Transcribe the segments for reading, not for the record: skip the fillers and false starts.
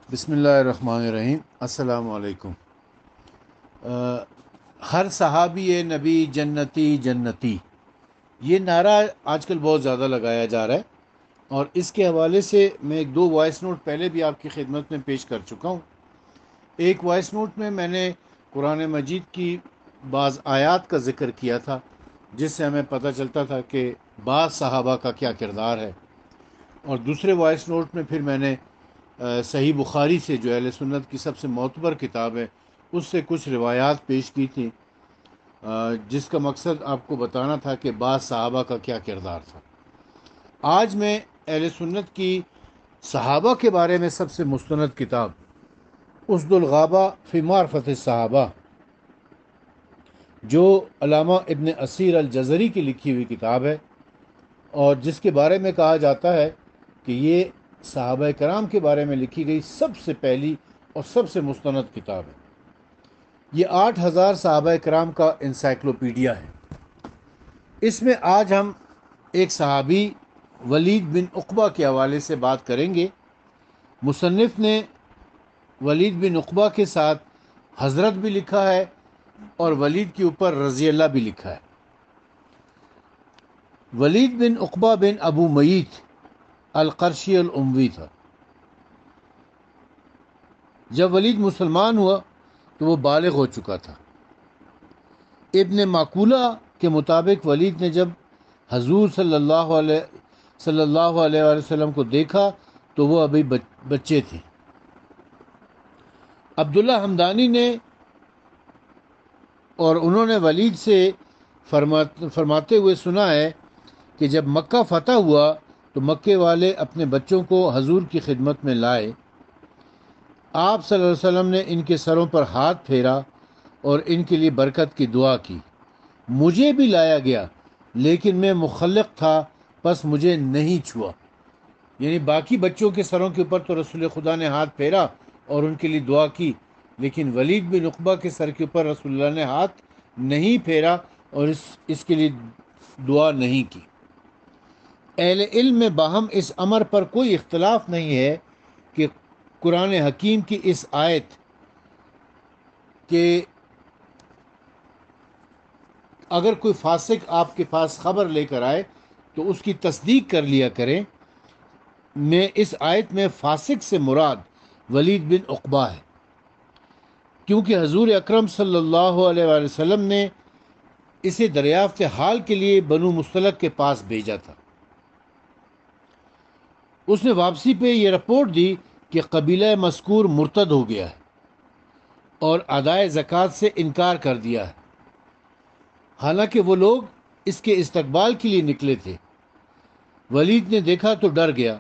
بسم اللہ الرحمن الرحیم۔ السلام علیکم۔ ہر صحابی نبی جنتی جنتی، یہ نعرہ آج کل بہت زیادہ لگایا جا رہا ہے، اور اس کے حوالے سے میں ایک دو وائس نوٹ پہلے بھی آپ کی خدمت میں پیش کر چکا ہوں۔ ایک وائس نوٹ میں نے قرآن مجید کی بعض آیات کا ذکر کیا تھا، جس سے ہمیں پتہ چلتا تھا کہ بعض صحابہ کا کیا کردار ہے، اور دوسرے وائس نوٹ میں پھر میں نے صحیح بخاری سے، جو اہل سنت کی سب سے معتبر کتاب ہے، اس سے کچھ روایات پیش کی تھی، جس کا مقصد آپ کو بتانا تھا کہ بعض صحابہ کا کیا کردار تھا۔ آج میں اہل سنت کی صحابہ کے بارے میں سب سے مستند کتاب اسد الغابہ فی معرفت الصحابہ، جو علامہ ابن اسیر الجزری کی لکھی ہوئی کتاب ہے، اور جس کے بارے میں کہا جاتا ہے کہ یہ صحابہ کرام کے بارے میں لکھی گئی سب سے پہلی اور سب سے مستند کتاب ہے۔ یہ 8,000 صحابہ کرام کا انسائکلوپیڈیا ہے۔ اس میں آج ہم ایک صحابی ولید بن عقبہ کے حوالے سے بات کریں گے۔ مصنف نے ولید بن عقبہ کے ساتھ حضرت بھی لکھا ہے، اور ولید کے اوپر رضی اللہ بھی لکھا ہے۔ ولید بن عقبہ بن ابو میت القرشی الاموی تھا۔ جب ولید مسلمان ہوا تو وہ بالغ ہو چکا تھا۔ ابن معقولہ کے مطابق ولید نے جب حضور صلی اللہ علیہ وسلم کو دیکھا تو وہ ابھی بچے تھے۔ عبداللہ حمدانی نے اور انہوں نے ولید سے فرماتے ہوئے سنا ہے کہ جب مکہ فتح ہوا تو مکے والے اپنے بچوں کو حضور کی خدمت میں لائے۔ آپ صلی اللہ علیہ وسلم نے ان کے سروں پر ہاتھ پھیرا اور ان کے لیے برکت کی دعا کی۔ مجھے بھی لایا گیا، لیکن میں مخلق تھا، پس مجھے نہیں چھوا۔ یعنی باقی بچوں کے سروں کے اوپر تو رسول خدا نے ہاتھ پھیرا اور ان کے لیے دعا کی، لیکن ولید بن عقبہ کے سر کے اوپر رسول اللہ نے ہاتھ نہیں پھیرا اور اس کے لیے دعا نہیں کی۔ اہل علم میں باہم اس امر پر کوئی اختلاف نہیں ہے کہ قرآن حکیم کی اس آیت کہ اگر کوئی فاسق آپ کے پاس خبر لے کر آئے تو اس کی تصدیق کر لیا کریں، میں اس آیت میں فاسق سے مراد ولید بن عقبہ ہے، کیونکہ حضور اکرم صلی اللہ علیہ وآلہ وسلم نے اسے دریافت حال کے لیے بنو مستلق کے پاس بھیجا تھا۔ اس نے واپسی پہ یہ رپورٹ دی کہ قبیلہ مذکور مرتد ہو گیا ہے اور ادائے زکوٰۃ سے انکار کر دیا ہے، حالانکہ وہ لوگ اس کے استقبال کے لیے نکلے تھے۔ ولید نے دیکھا تو ڈر گیا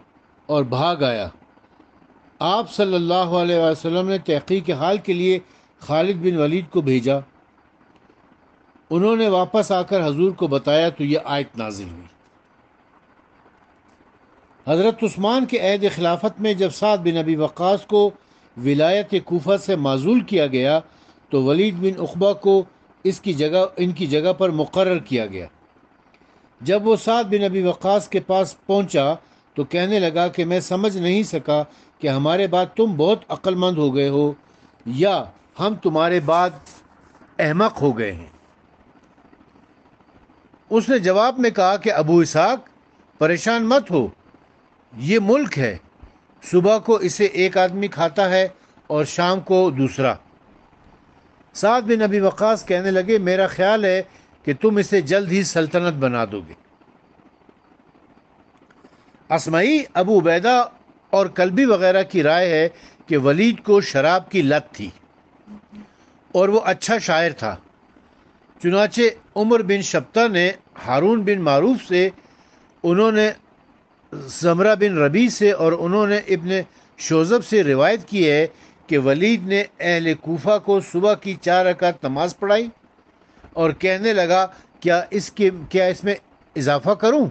اور بھاگ آیا۔ آپ صلی اللہ علیہ وسلم نے تحقیق حال کے لیے خالد بن ولید کو بھیجا۔ انہوں نے واپس آ کر حضور کو بتایا تو یہ آیت نازل ہوئی۔ حضرت عثمان کے عہد خلافت میں جب سعد بن ابی وقاص کو ولایت کوفہ سے معزول کیا گیا تو ولید بن عقبہ کو ان کی جگہ پر مقرر کیا گیا۔ جب وہ سعد بن ابی وقاص کے پاس پہنچا تو کہنے لگا کہ میں سمجھ نہیں سکا کہ ہمارے بعد تم بہت عقل مند ہو گئے ہو یا ہم تمہارے بعد احمق ہو گئے ہیں۔ اس نے جواب میں کہا کہ ابو اسحاق، پریشان مت ہو، یہ ملک ہے، صبح کو اسے ایک آدمی کھاتا ہے اور شام کو دوسرا۔ سعد بن ابی وقاص کہنے لگے میرا خیال ہے کہ تم اسے جلد ہی سلطنت بنا دو گے۔ اسمعی، ابو عبیدہ اور کلبی وغیرہ کی رائے ہے کہ ولید کو شراب کی لت تھی اور وہ اچھا شاعر تھا، چنانچہ عمر بن شبتہ نے ہارون بن معروف سے، انہوں نے زمرہ بن ربیع سے اور انہوں نے ابن شوذب سے روایت کی ہے کہ ولید نے اہل کوفہ کو صبح کی 4 رکعت نماز پڑھائی اور کہنے لگا کیا اس میں اضافہ کروں؟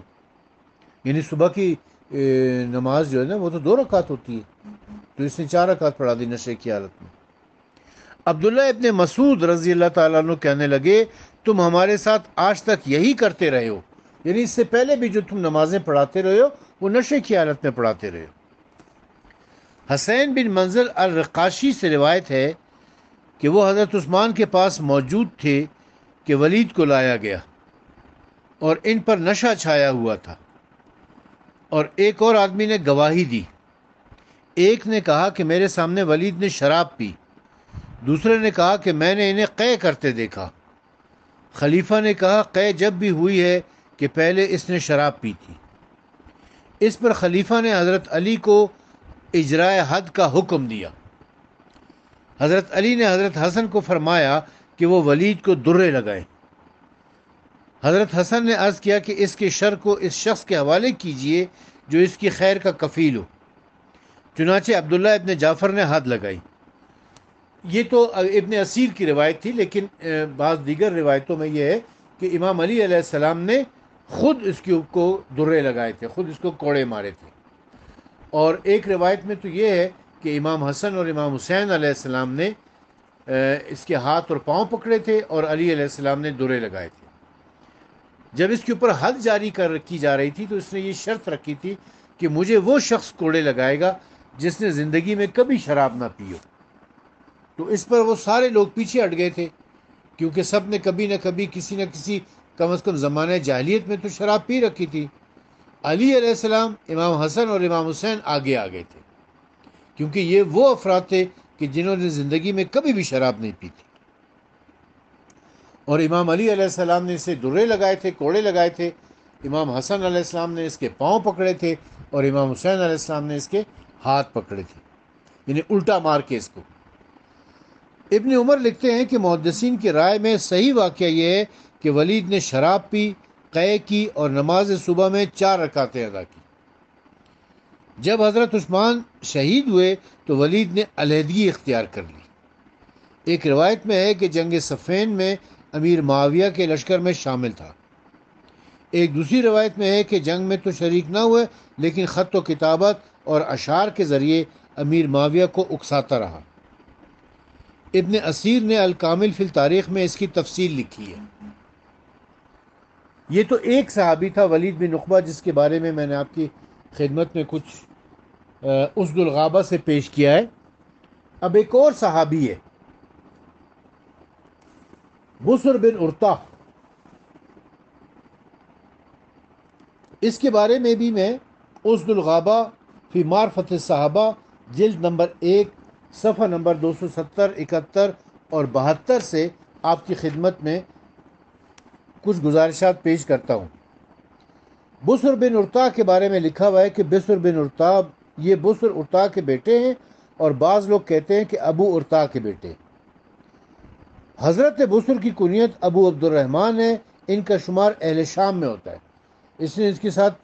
یعنی صبح کی نماز جو ہے نا وہ تو 2 رکعت ہوتی ہے، تو اس نے 4 رکعت پڑھا دی نشے کی حالت میں۔ عبداللہ ابن مسعود رضی اللہ تعالیٰ عنہ کہنے لگے تم ہمارے ساتھ آج تک یہی کرتے رہے ہو، یعنی اس سے پہلے بھی جو تم نمازیں پڑھاتے رہے ہو وہ نشے کی حالت میں پڑھاتے رہے ہو۔ حسین بن منظر الرقاشی سے روایت ہے کہ وہ حضرت عثمان کے پاس موجود تھے کہ ولید کو لایا گیا اور ان پر نشہ چھایا ہوا تھا، اور ایک اور آدمی نے گواہی دی۔ ایک نے کہا کہ میرے سامنے ولید نے شراب پی، دوسرے نے کہا کہ میں نے انہیں قے کرتے دیکھا۔ خلیفہ نے کہا قے جب بھی ہوئی ہے کہ پہلے اس نے شراب پی تھی۔ اس پر خلیفہ نے حضرت علی کو اجرائے حد کا حکم دیا۔ حضرت علی نے حضرت حسن کو فرمایا کہ وہ ولید کو درے لگائیں۔ حضرت حسن نے عرض کیا کہ اس کے شر کو اس شخص کے حوالے کیجئے جو اس کی خیر کا کفیل ہو۔ چنانچہ عبداللہ ابن جعفر نے حد لگائی۔ یہ تو ابن اسیر کی روایت تھی، لیکن بعض دیگر روایتوں میں یہ ہے کہ امام علی علیہ السلام نے خود اس کو درے لگائے تھے، خود اس کو کوڑے مارے تھے۔ اور ایک روایت میں تو یہ ہے کہ امام حسن اور امام حسین علیہ السلام نے اس کے ہاتھ اور پاؤں پکڑے تھے اور علی علیہ السلام نے درے لگائے تھے۔ جب اس کے اوپر حد جاری کی جا رہی تھی تو اس نے یہ شرط رکھی تھی کہ مجھے وہ شخص کوڑے لگائے گا جس نے زندگی میں کبھی شراب نہ پی ہو۔ تو اس پر وہ سارے لوگ پیچھے ہٹ گئے تھے، کیونکہ سب نے کبھی نہ کبھی کسی نہ کسی کم از کم زمانہ جاہلیت میں تو شراب پی رکھی تھی۔ علی علیہ السلام، امام حسن اور امام حسین آگے آ گئے تھے، کیونکہ یہ وہ افراد تھے کہ جنہوں نے زندگی میں کبھی بھی شراب نہیں پی تھی۔ اور امام علی علیہ السلام نے اسے درے لگائے تھے، کوڑے لگائے تھے، امام حسن علیہ السلام نے اس کے پاؤں پکڑے تھے اور امام حسین علیہ السلام نے اس کے ہاتھ پکڑے تھے، یعنی الٹا مار کے اس کو۔ ابن عمر لکھتے ہیں کہ محدثین کی رائے میں صحیح واقعہ یہ ہے کہ ولید نے شراب پی، قے کی اور نماز صبح میں 4 رکعتیں ادا کی۔ جب حضرت عثمان شہید ہوئے تو ولید نے علیحدگی اختیار کر لی۔ ایک روایت میں ہے کہ جنگ صفین میں امیر معاویہ کے لشکر میں شامل تھا۔ ایک دوسری روایت میں ہے کہ جنگ میں تو شریک نہ ہوئے، لیکن خط و کتابت اور اشعار کے ذریعے امیر معاویہ کو اکساتا رہا۔ ابن اسیر نے الکامل فی التاریخ میں اس کی تفصیل لکھی ہے۔ یہ تو ایک صحابی تھا ولید بن عقبہ، جس کے بارے میں نے آپ کی خدمت میں کچھ اسد الغابہ سے پیش کیا ہے۔ اب ایک اور صحابی ہے، بسر بن ارطا۔ اس کے بارے میں بھی میں اسد الغابہ فی معرفت الصحابہ جلد نمبر 1 صفحہ نمبر 270، 71 اور 72 سے آپ کی خدمت میں کچھ گزارشات پیش کرتا ہوں۔ بسر بن ارطا کے بارے میں لکھا ہوا ہے کہ بسر بن ارطا، یہ بسر ارطا کے بیٹے ہیں، اور بعض لوگ کہتے ہیں کہ ابو ارطا کے بیٹے۔ حضرت بسر کی کنیت ابو عبد الرحمن ہے۔ ان کا شمار اہل شام میں ہوتا ہے۔ اس نے اس کے ساتھ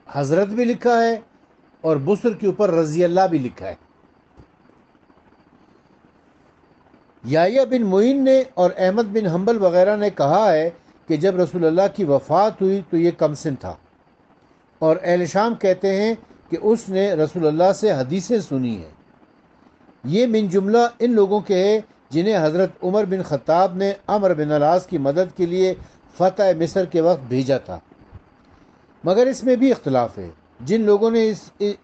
حضرت بھی لکھا ہے اور بسر کے اوپر رضی اللہ بھی لکھا ہے۔ یحییٰ بن معین نے اور احمد بن حنبل وغیرہ نے کہا ہے کہ جب رسول اللہ کی وفات ہوئی تو یہ کم سن تھا، اور اہل شام کہتے ہیں کہ اس نے رسول اللہ سے حدیثیں سنی ہیں۔ یہ من جملہ ان لوگوں کے ہے جنہیں حضرت عمر بن خطاب نے عمرو بن العاص کی مدد کے لیے فتح مصر کے وقت بھیجا تھا۔ مگر اس میں بھی اختلاف ہے۔ جن لوگوں نے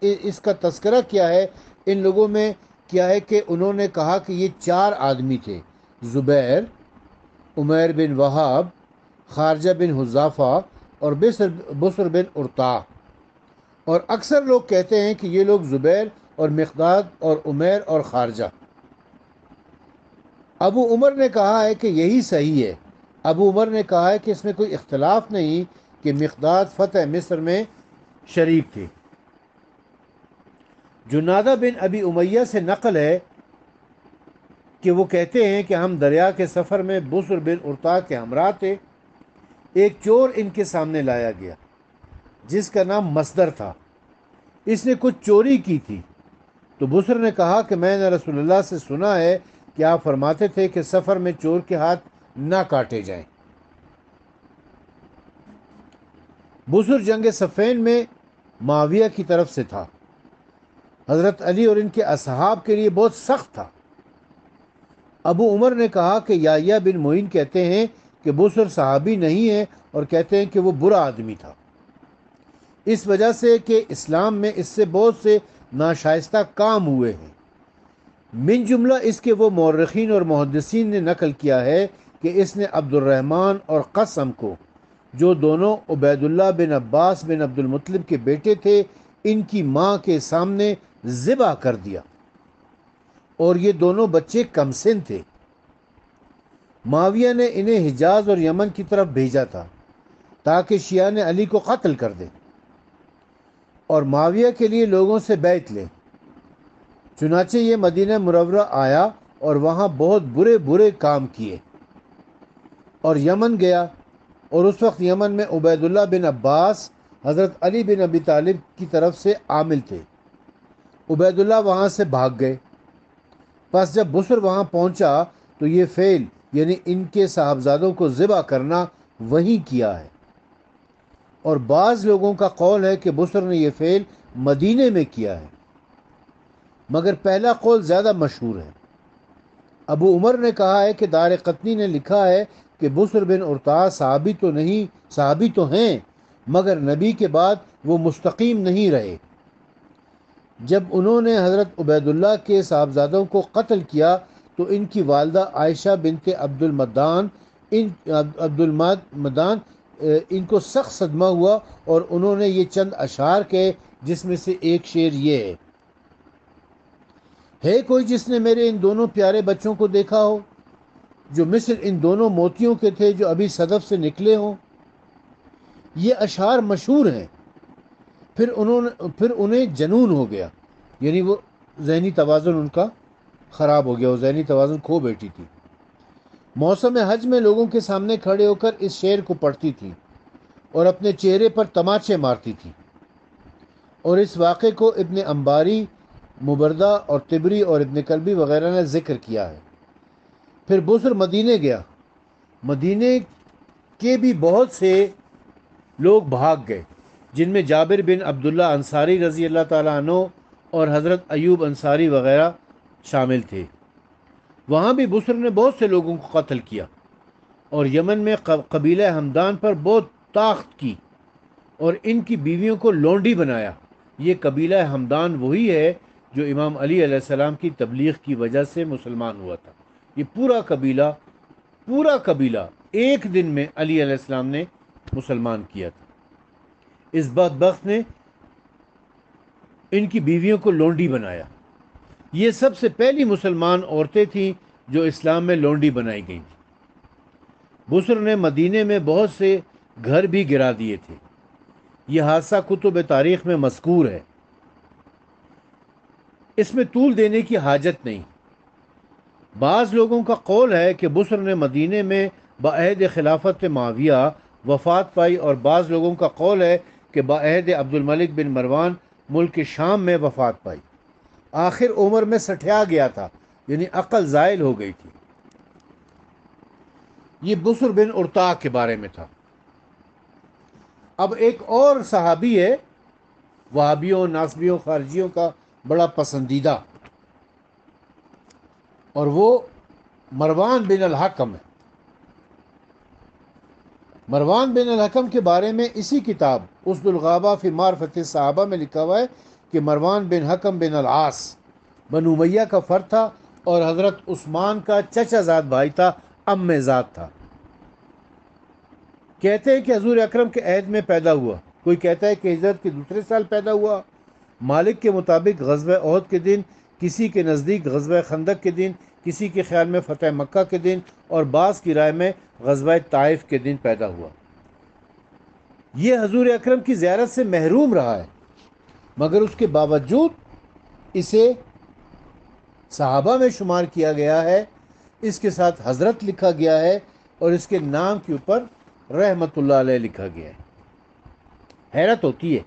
اس کا تذکرہ کیا ہے، ان لوگوں میں کیا ہے کہ انہوں نے کہا کہ یہ 4 آدمی تھے: زبیر، عمیر بن وہاب، خارجہ بن حذافہ اور بسر بن ارطا۔ اور اکثر لوگ کہتے ہیں کہ یہ لوگ زبیر اور مقداد اور عمیر اور خارجہ۔ ابو عمر نے کہا ہے کہ یہی صحیح ہے۔ ابو عمر نے کہا ہے کہ اس میں کوئی اختلاف نہیں کہ مقداد فتح مصر میں شریک تھے۔ جنادہ بن ابی امیہ سے نقل ہے کہ وہ کہتے ہیں کہ ہم دریا کے سفر میں بسر بن ارطا کے ہمراہ تھے۔ ایک چور ان کے سامنے لایا گیا جس کا نام مصدر تھا۔ اس نے کچھ چوری کی تھی، تو بسر نے کہا کہ میں نے رسول اللہ سے سنا ہے کہ آپ فرماتے تھے کہ سفر میں چور کے ہاتھ نہ کاٹے جائیں۔ بسر جنگ صفین میں معاویہ کی طرف سے تھا۔ حضرت علی اور ان کے اصحاب کے لیے بہت سخت تھا۔ ابو عمر نے کہا کہ یحییٰ بن معین کہتے ہیں کہ بسر صحابی نہیں ہے، اور کہتے ہیں کہ وہ برا آدمی تھا، اس وجہ سے کہ اسلام میں اس سے بہت سے ناشائستہ کام ہوئے ہیں۔ من جملہ اس کے وہ مورخین اور محدثین نے نقل کیا ہے کہ اس نے عبد الرحمن اور قسم کو، جو دونوں عبید اللہ بن عباس بن عبد المطلب کے بیٹے تھے، ان کی ماں کے سامنے ذبح کر دیا، اور یہ دونوں بچے کم سن تھے۔ معاویہ نے انہیں حجاز اور یمن کی طرف بھیجا تھا تاکہ شیعہ نے علی کو قتل کر دیں اور معاویہ کے لیے لوگوں سے بیعت لیں۔ چنانچہ یہ مدینہ منورہ آیا اور وہاں بہت برے برے کام کیے اور یمن گیا، اور اس وقت یمن میں عبید اللہ بن عباس حضرت علی بن ابی طالب کی طرف سے عامل تھے۔ عبید اللہ وہاں سے بھاگ گئے۔ پس جب بسر وہاں پہنچا تو یہ فعل یعنی ان کے صاحبزادوں کو ذبح کرنا وہیں کیا ہے، اور بعض لوگوں کا قول ہے کہ بسر نے یہ فعل مدینے میں کیا ہے، مگر پہلا قول زیادہ مشہور ہے۔ ابو عمر نے کہا ہے کہ دار قطنی نے لکھا ہے کہ بسر بن ارطاء صحابی تو ہیں، مگر نبی کے بعد وہ مستقیم نہیں رہے۔ جب انہوں نے حضرت عبید اللہ کے صاحبزادوں کو قتل کیا تو ان کی والدہ عائشہ بنت عبد المدان ان کو سخت صدمہ ہوا، اور انہوں نے یہ چند اشعار کہے، جس میں سے ایک شعر یہ ہے کوئی جس نے میرے ان دونوں پیارے بچوں کو دیکھا ہو، جو مثل ان دونوں موتیوں کے تھے جو ابھی صدف سے نکلے ہوں۔ یہ اشعار مشہور ہیں۔ پھر انہیں جنون ہو گیا، یعنی وہ ذہنی توازن ان کا خراب ہو گیا، وہ ذہنی توازن کھو بیٹھی تھی۔ موسم حج میں لوگوں کے سامنے کھڑے ہو کر اس شعر کو پڑھتی تھی اور اپنے چہرے پر تماچے مارتی تھی، اور اس واقعے کو ابن انباری، مبردہ اور طبری اور ابن کلبی وغیرہ نے ذکر کیا ہے۔ پھر بسر مدینے گیا۔ مدینے کے بھی بہت سے لوگ بھاگ گئے، جن میں جابر بن عبداللہ انصاری رضی اللہ تعالیٰ عنہ اور حضرت ایوب انصاری وغیرہ شامل تھے۔ وہاں بھی بسر نے بہت سے لوگوں کو قتل کیا اور یمن میں قبیلہ ہمدان پر بہت طاقت کی اور ان کی بیویوں کو لونڈی بنایا۔ یہ قبیلہ ہمدان وہی ہے جو امام علی علیہ السلام کی تبلیغ کی وجہ سے مسلمان ہوا تھا۔ یہ پورا قبیلہ ایک دن میں علی علیہ السلام نے مسلمان کیا تھا۔ اس بدبخت نے ان کی بیویوں کو لونڈی بنایا۔ یہ سب سے پہلی مسلمان عورتیں تھیں جو اسلام میں لونڈی بنائی گئی تھیں۔ بسر نے مدینے میں بہت سے گھر بھی گرا دیے تھے۔ یہ حادثہ کتب تاریخ میں مذکور ہے، اس میں طول دینے کی حاجت نہیں۔ بعض لوگوں کا قول ہے کہ بسر نے مدینے میں بعہد خلافت معاویہ وفات پائی، اور بعض لوگوں کا قول ہے کہ بعہد عبد الملک بن مروان ملک شام میں وفات پائی۔ آخر عمر میں سٹھیا گیا تھا، یعنی عقل زائل ہو گئی تھی۔ یہ بسر بن ارطاء کے بارے میں تھا۔ اب ایک اور صحابی ہے، وہابیوں، ناصبیوں، خارجیوں کا بڑا پسندیدہ، اور وہ مروان بن الحکم ہے۔ مروان بن الحکم کے بارے میں اسی کتاب اسد الغابہ فی معرفت الصحابہ میں لکھا ہوا ہے کہ مروان بن حکم بن العاص بنو امیہ کا فرد تھا اور حضرت عثمان کا چچا زاد بھائی تھا، ام ذات تھا۔ کہتے ہیں کہ حضور اکرم کے عہد میں پیدا ہوا، کوئی کہتا ہے کہ ہجرت کے دوسرے سال پیدا ہوا۔ مالک کے مطابق غزوہ احد کے دن، کسی کے نزدیک غزوہ خندق کے دن، کسی کے خیال میں فتح مکہ کے دن، اور بعض کی رائے میں غزوہ طائف کے دن پیدا ہوا۔ یہ حضور اکرم کی زیارت سے محروم رہا ہے، مگر اس کے باوجود اسے صحابہ میں شمار کیا گیا ہے، اس کے ساتھ حضرت لکھا گیا ہے، اور اس کے نام کے اوپر رحمت اللہ علیہ لکھا گیا ہے۔ حیرت ہوتی ہے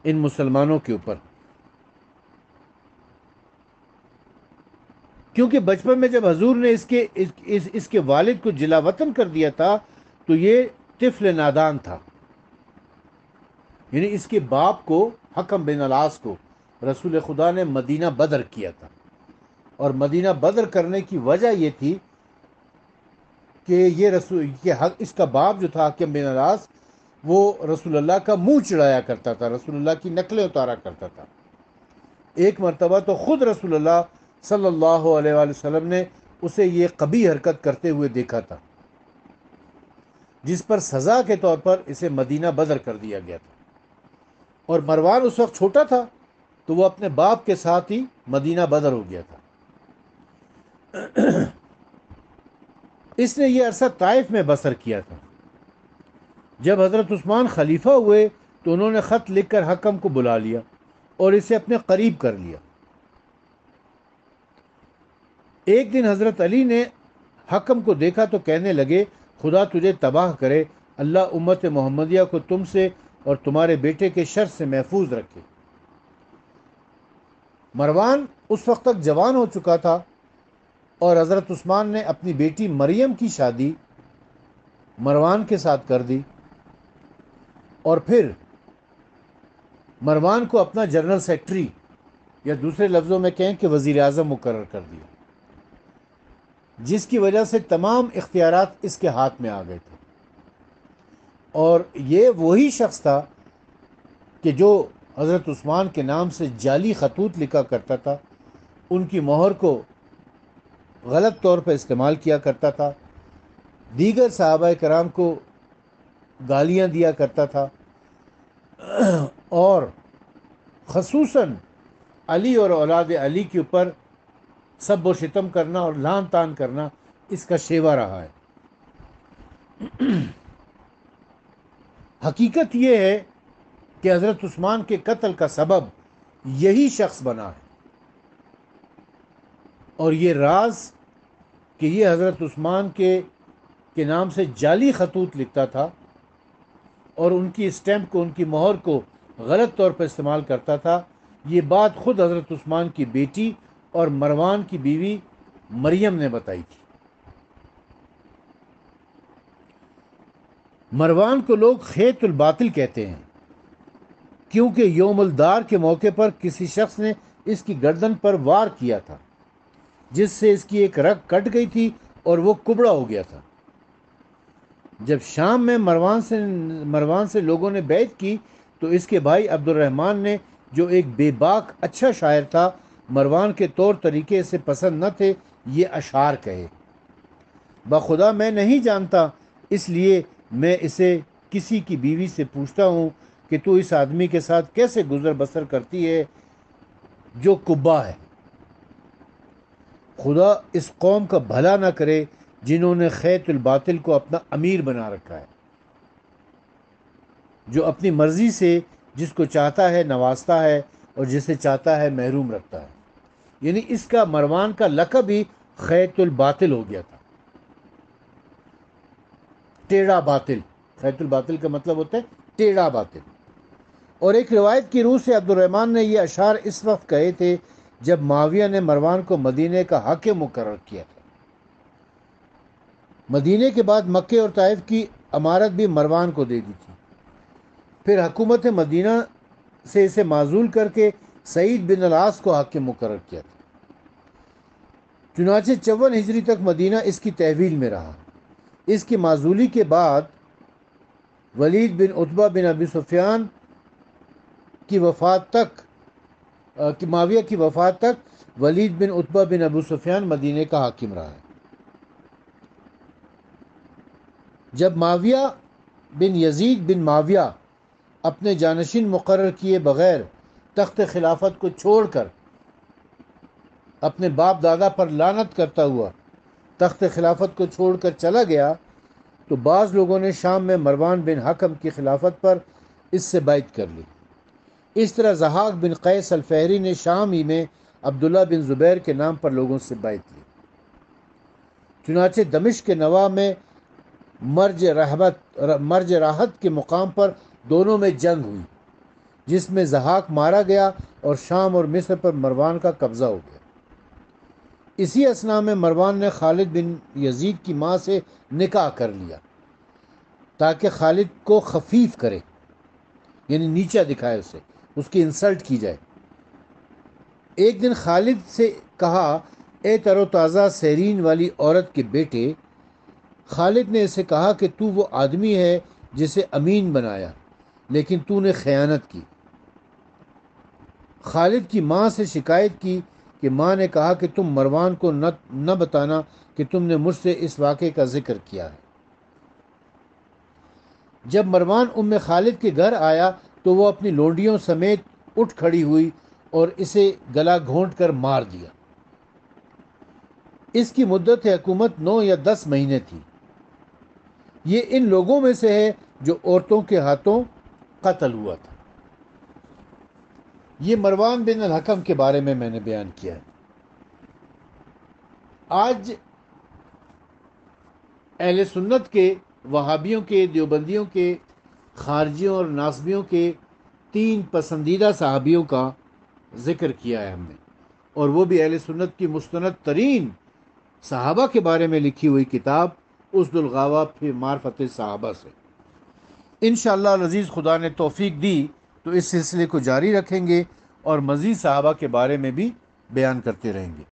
ان مسلمانوں کے اوپر، کیونکہ بچپن میں جب حضور نے اس کے والد کو جلا وطن کر دیا تھا تو یہ طفل نادان تھا، یعنی اس کے باپ کو، حکم بن العاص کو، رسول خدا نے مدینہ بدر کیا تھا، اور مدینہ بدر کرنے کی وجہ یہ تھی کہ اس کا باپ جو تھا حکم بن العاص، وہ رسول اللہ کا منہ چڑھایا کرتا تھا، رسول اللہ کی نقلیں اتارا کرتا تھا، ایک مرتبہ تو خود رسول اللہ صلی اللہ علیہ وآلہ وسلم نے اسے یہ قبیح حرکت کرتے ہوئے دیکھا تھا، جس پر سزا کے طور پر اسے مدینہ بدر کر دیا گیا تھا۔ اور مروان اس وقت چھوٹا تھا تو وہ اپنے باپ کے ساتھ ہی مدینہ بدر ہو گیا تھا۔ اس نے یہ عرصہ طائف میں بسر کیا تھا۔ جب حضرت عثمان خلیفہ ہوئے تو انہوں نے خط لکھ کر حکم کو بلا لیا اور اسے اپنے قریب کر لیا۔ ایک دن حضرت علی نے حکم کو دیکھا تو کہنے لگے، خدا تجھے تباہ کرے، اللہ امت محمدیہ کو تم سے اور تمہارے بیٹے کے شر سے محفوظ رکھے۔ مروان اس وقت تک جوان ہو چکا تھا اور حضرت عثمان نے اپنی بیٹی مریم کی شادی مروان کے ساتھ کر دی اور پھر مروان کو اپنا جنرل سیکرٹری یا دوسرے لفظوں میں کہیں کہ وزیر اعظم مقرر کر دیا، جس کی وجہ سے تمام اختیارات اس کے ہاتھ میں آ گئے تھے۔ اور یہ وہی شخص تھا کہ جو حضرت عثمان کے نام سے جعلی خطوط لکھا کرتا تھا، ان کی مہر کو غلط طور پر استعمال کیا کرتا تھا، دیگر صحابہ کرام کو گالیاں دیا کرتا تھا، اور خصوصاً علی اور اولاد علی کے اوپر سب و شتم کرنا اور لعن طعن کرنا اس کا شیوا رہا ہے۔ حقیقت یہ ہے کہ حضرت عثمان کے قتل کا سبب یہی شخص بنا ہے، اور یہ راز کہ یہ حضرت عثمان کے نام سے جعلی خطوط لکھتا تھا اور ان کی اسٹیمپ کو، ان کی مہر کو غلط طور پر استعمال کرتا تھا، یہ بات خود حضرت عثمان کی بیٹی اور مروان کی بیوی مریم نے بتائی تھی۔ مروان کو لوگ خیط الباطل کہتے ہیں کیونکہ یوم الدار کے موقع پر کسی شخص نے اس کی گردن پر وار کیا تھا، جس سے اس کی ایک رگ کٹ گئی تھی اور وہ کبڑا ہو گیا تھا۔ جب شام میں مروان سے لوگوں نے بیعت کی تو اس کے بھائی عبد الرحمن نے، جو ایک بے باک اچھا شاعر تھا، مروان کے طور طریقے سے پسند نہ تھے، یہ اشعار کہے: بخدا میں نہیں جانتا، اس لیے میں اسے کسی کی بیوی سے پوچھتا ہوں کہ تو اس آدمی کے ساتھ کیسے گزر بسر کرتی ہے جو کبا ہے۔ خدا اس قوم کا بھلا نہ کرے جنہوں نے خیط الباطل کو اپنا امیر بنا رکھا ہے، جو اپنی مرضی سے جس کو چاہتا ہے نوازتا ہے اور جسے چاہتا ہے محروم رکھتا ہے۔ یعنی اس کا، مروان کا لقب ہی خیط الباطل ہو گیا تھا، ٹیڑھا باطل۔ خیط الباطل کا مطلب ہوتا ہے ٹیڑھا باطل۔ اور ایک روایت کی روح سے عبد الرحمن نے یہ اشعار اس وقت کہے تھے جب معاویہ نے مروان کو مدینے کا حاکم مقرر کیا تھا۔ مدینے کے بعد مکے اور طائف کی امارت بھی مروان کو دے دی تھی، پھر حکومت مدینہ سے اسے معزول کر کے سعید بن العاص کو حاکم مقرر کیا تھا۔ چنانچہ 54 ہجری تک مدینہ اس کی تحویل میں رہا۔ اس کی معزولی کے بعد ولید بن عتبہ بن ابی سفیان کی وفات تک، معاویہ کی وفات تک ولید بن عتبہ بن ابو سفیان مدینہ کا حاکم رہا ہے۔ جب معاویہ بن یزید بن معاویہ اپنے جانشین مقرر کیے بغیر تخت خلافت کو چھوڑ کر اپنے باپ دادا پر لعنت کرتا ہوا تخت خلافت کو چھوڑ کر چلا گیا تو بعض لوگوں نے شام میں مروان بن حکم کی خلافت پر اس سے بیعت کر لی۔ اس طرح ضحاک بن قیس الفہری نے شام ہی میں عبداللہ بن زبیر کے نام پر لوگوں سے بیعت لی۔ چنانچہ دمشق کے نواح میں مرج راحت کے مقام پر دونوں میں جنگ ہوئی، جس میں ضحاک مارا گیا اور شام اور مصر پر مروان کا قبضہ ہو گیا۔ اسی اثناء میں مروان نے خالد بن یزید کی ماں سے نکاح کر لیا تاکہ خالد کو خفیف کرے، یعنی نیچا دکھائے، اسے اس کی انسلٹ کی جائے۔ ایک دن خالد سے کہا، اے تر و تازہ سیرین والی عورت کے بیٹے۔ خالد نے اسے کہا کہ تو وہ آدمی ہے جسے امین بنایا، لیکن تو نے خیانت کی۔ خالد کی ماں سے شکایت کی کہ ماں نے کہا کہ تم مروان کو نہ بتانا کہ تم نے مجھ سے اس واقعے کا ذکر کیا ہے۔ جب مروان خالد کے گھر آیا تو وہ اپنی لونڈیوں سمیت اٹھ کھڑی ہوئی اور اسے گلا گھونٹ کر مار دیا۔ اس کی مدت حکومت 9 یا 10 مہینے تھی۔ یہ ان لوگوں میں سے ہے جو عورتوں کے ہاتھوں قتل ہوا تھا۔ یہ مروان بن الحکم کے بارے میں نے بیان کیا ہے۔ آج اہل سنت کے، وہابیوں کے، دیوبندیوں کے، خارجیوں اور ناصبیوں کے 3 پسندیدہ صحابیوں کا ذکر کیا ہے ہم نے، اور وہ بھی اہل سنت کی مستند ترین صحابہ کے بارے میں لکھی ہوئی کتاب اسد الغابہ فی معرفت صحابہ سے۔ انشاءاللہ العزیز خدا نے توفیق دی تو اس سلسلے کو جاری رکھیں گے اور مزید صحابہ کے بارے میں بھی بیان کرتے رہیں گے۔